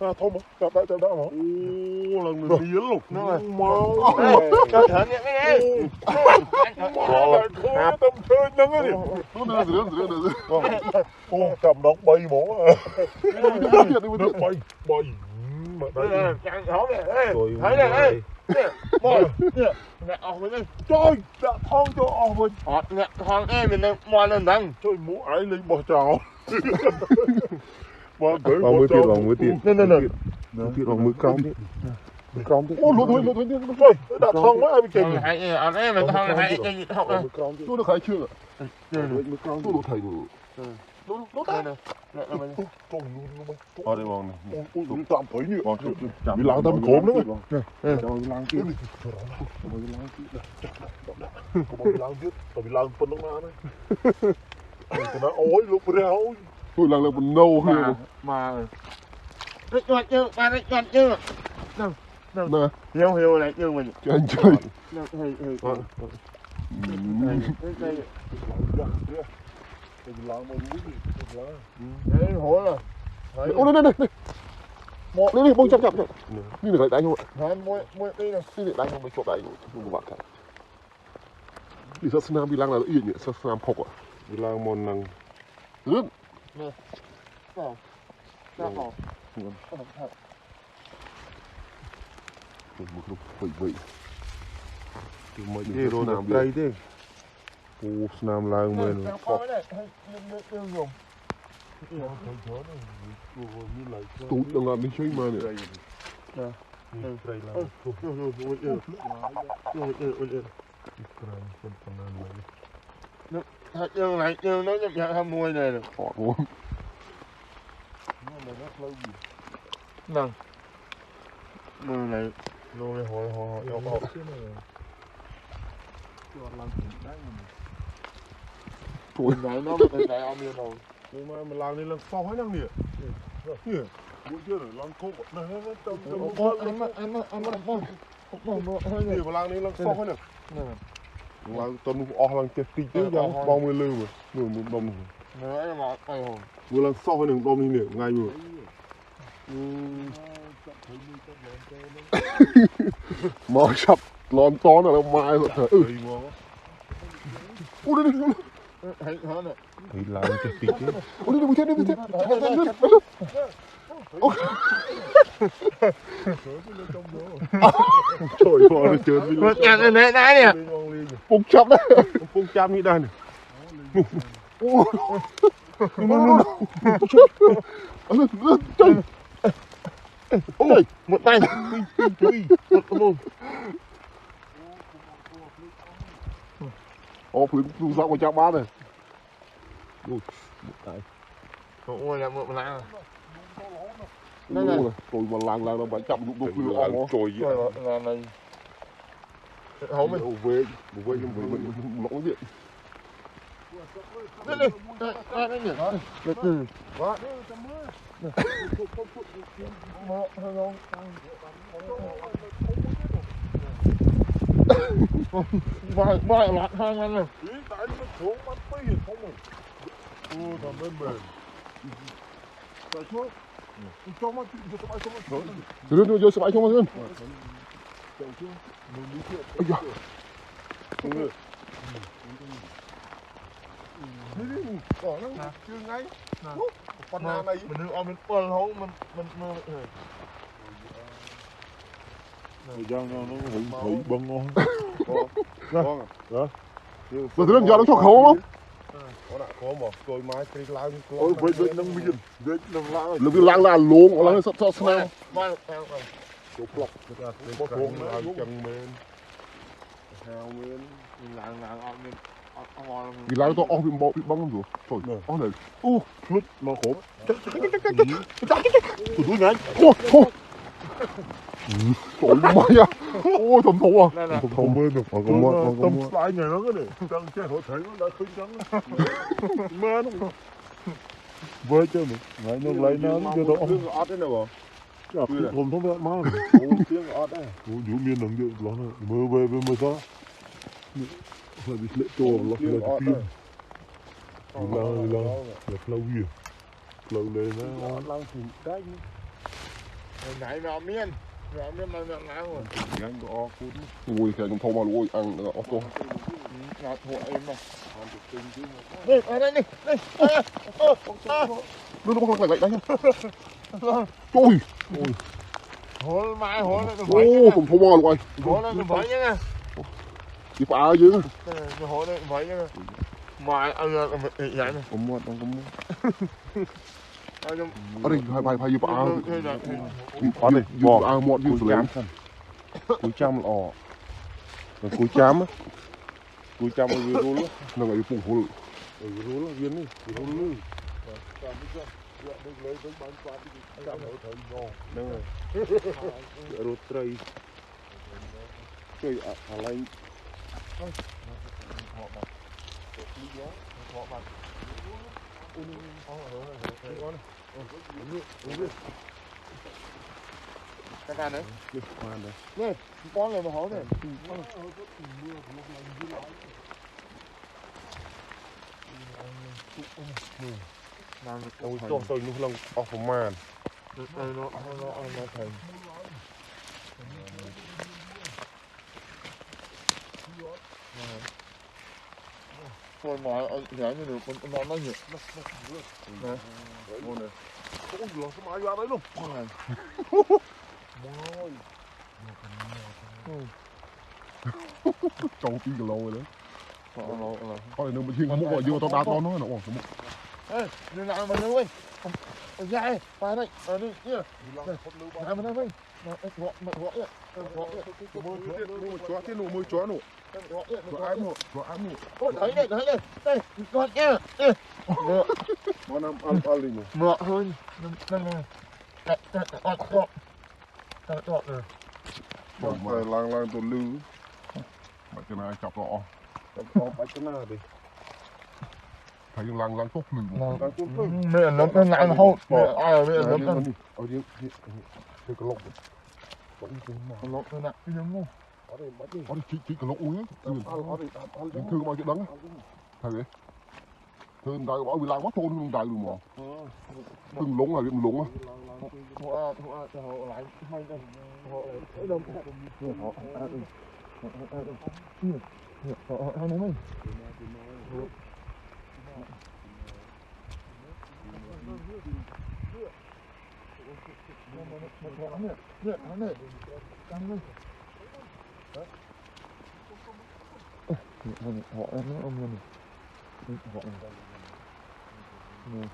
Thôi mà, chạm đã hả? Ô, lần mình biến lục. Mau. Cho thở nhẹ mấy đi. Rồi, khô tâm thơ nâng á đi. Nó đưa. Ô, chạm đóng bay mỏ à. Nó bay. Mà đây. Chẳng hổ nè. Thấy nè. Mồi. Nè, mình đi. Trời, đã thong cho mình. Nè, thằng em mình đang mò lên đằng. Trời, mũ ái lên bỏ chào. Vòng mới tiền. Nè. Vòng mới cong thế. Ô, lụt thôi. Trời, đã thong quá ai bị kềnh. Anh em mình thằng hãy đi học nè. Tôi được khai chưa ạ? Mới cong tôi thầy rồi. Nó ta. Nè, mình Trời, luôn mà. Ở đây vòng này. Ôi, tạm thấy nhỉ. Chạm bị láng tâm cốm nữa. Cho bị láng tiếp. Có bị láng tiếp. Tao bị láng phân nó này. Cái nó ối lúc rau. Tôi láng là một nâu hơn. mà rít ngoặt chứ, ba rít ngoặt chứ. Nè. Hiu lại chứ mình. Cho anh chơi. Đấy, hổ rồi. Ô, đây. Đây, bông chậm. Đi được lại đánh không ạ? Đấy, mua đi rồi. Đi được đánh không? Mấy chốt đánh không? Bạn cả. Đi sát Nam đi lăng là yên nhỉ? Sát Nam phọc ạ? Đi lăng môn năng. Rớt. Nè. Nào. Nào. Một lúc vậy. Đi rồi Nam đây thế. Ô, Nam lăng môn phọc. Tụt đang làm bên chơi mà nè. Thật dương lại dương nó nhập mùi này rồi. Họ luôn. Nè. Mùi này. Rồi hỏi. Trời này nó bên này ông yêu rồi. Mà làm này là sau hết năng nè. Nè. Buổi trưa rồi làm khô. Nó tâm. Nè mà làm này là sau hết nè. Làm tuần lăng chết tí chứ chẳng bao mươi lưu mà. Người một đồng. Nữa là một ai hồn. Vừa lần sau hết đồng đi nè, ngay vừa. Mà sắp lon to là mai rồi. Ui đây. Thấy hả nè. Thì làm chết tí chứ. Ui đây, chết. Trời ơi, nó trơn đi. Một nhạc này nãy nè. Phùng chậm đấy. Phùng chậm như đây nè. Ôi, một tay. Một mồm. Ồ, phun dạo của cha ba này. Ui, một cái. Ôi là một lạng. Ui, tôi mà làng nó bắn chậm đụng đụng làng trồi vậy. Là này. Hổ mình. Về lỗ diện. Đây nhỉ. Được từ. Vài loạt hai anh này. Tại nó xuống bắt phí không rồi. Thằng bên bền. Tại xuống. Cho mắt cho tụi ai xuống. Rồi đưa sập không luôn. Ây da. Đi. Có nó chưa ngay. Con này Mình đưa ông mình quần hổ mình mơ. Thời gian nó hủy băng ngon. Con à? Rồi từ giờ nó cho khẩu không? Có một tôi mai cây lang. Ôi với nâng miên, với nâng lang. Lực lang là luôn, lang sắp sang. Chụp lọc, có thôn nó chân men. Hào men, lạng ông men. Vì lang to bị băng rồi. Trời, ó này. Lút mà khổ. Tôi ngay. Trời mày à. Ôi thầm thù à. Không bên được phải có mua. Tâm slide này nó cái này. Đang chơi hội thấy nó đã khơi trắng. Mơ nó. Với chứ mà. Ngay nó lấy nó cho nó. Tiếng ọt đấy nào Không thông biết má. tiếng ọt đấy. Ủa dụ miên đằng kia nó mơ về mơ sao. Là bị lệ trồ là tiên. Là lâu gì. Lâu lên nó. Lang thì cái. nãy nó miên mà ngang rồi Gánh có cút. Ui kìa chúng thâu vào ui ăn ô tô. ngọt hộ em mà đây ở đây đi đây Nó lại lại đây. Trời. hổ mai hổ nó Ô chúng thâu vào ui. hổ nó phải nhá Đi phá chứ. hổ nó phải nhá mai ăn là mình vậy này Không mua, không mua. Ở đây phải đi phá. Có này, Bò ăn muộn như cúi chám thân. Cúi chám là ỏ. Cúi chám á. Cúi chám là viên rô lắm. Nó ngày phùng hổ. Rô lắm, viên đi. Rô lắm. Đúng rồi. Rô trây. Trây à lạnh. cái này đấy Đi, khoan đây. này con này mà hổ này Ôi, cho tôi nó lòng off a man. nó thành thôi mà nhảy như được con nó nhiều nè Ôi này. Ôi giời, sao mà ra đấy luôn. Trâu tí kilo rồi đấy. Có này nó mới chiên múc vào vô tao đá to nó nó. ê đừng làm mình đâu ơi dài phải đây ở đây kia làm mình đây mà gọi vậy Chó thế nụ môi chó nụ. Chó ám nụ. Chó ám nụ. ôi thấy đây đây con nha Mà năm ăn đi nụ. ngọ hơn nâng này ọt rồi Không phải lang tôi lư. Mà cái này chọc rõ. Có bạch cái nào đi. Thấy lang tốt lư. mẹ nó nặng không ai mẹ nó nặng Ở đây cái lọc. lọc nó nặng cái giống ngu Ở đây chỉ cái lọc uống á. Những thương bao chuyện đắng á. Thầy vậy. Thương đại bảo bị lang mất thôn luôn đại luôn mà. Từng lúng là điểm lúng á. họ lại hay đây họ lại đông họ họ nói mình họ nó ông này họ này